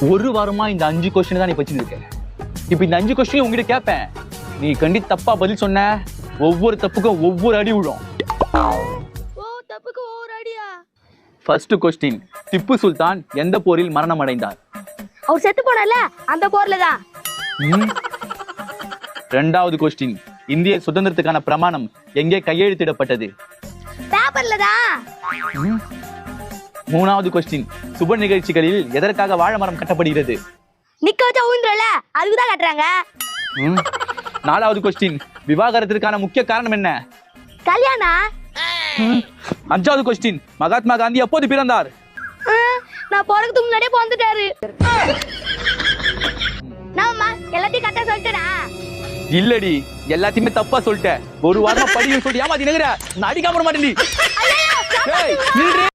ஒரு வாரமா இந்த 5 கொஸ்டின் தான் நீ படிச்சுட்டு இருக்க. இப்ப இந்த 5 கொஸ்டின் உங்ககிட்ட கேட்பேன். நீ தப்பா பதில் சொன்ன, ஒவ்வொரு தப்புக்கும் ஒவ்வொரு அடி விழும். தப்புக்கு ஒவ்வொரு அடியா? ஃபர்ஸ்ட் கொஸ்டின், திப்பு சுல்தான் எந்த போரில் மரணம் அடைந்தார்? அவர் செத்து போனால அந்த போர்ல தான். இரண்டாவது கொஸ்டின், இந்திய சுதந்திரத்துக்கான பிரமாணம் எங்கே கையெழுத்திடப்பட்டது? பேப்பர்ல தான். மூணாவது கொஸ்டின், சுப நிகழ்ச்சிகளில் எதற்காக வாழை மரம் கட்டப்படுகிறது? நிக்க வச்சா ஊந்துறல, அதுக்குதான் கட்டுறாங்க. நாலாவது கொஸ்டின், விவாகரத்திற்கான முக்கிய காரணம் என்ன? கல்யாணம். அஞ்சாவது கொஸ்டின், மகாத்மா காந்தி எப்போது பிறந்தார்? நான் போறதுக்கு முன்னாடியே பிறந்துட்டாரு. நாம எல்லாத்தையும் கரெக்டா சொல்லிட்டேனா? இல்லடி, எல்லாத்தையுமே தப்பா சொல்லிட்ட. ஒரு வாரமா படியும் சொல்லி ஏமாத்தி நிக்கிற. நான் அடிக்காம மாட்டேன்.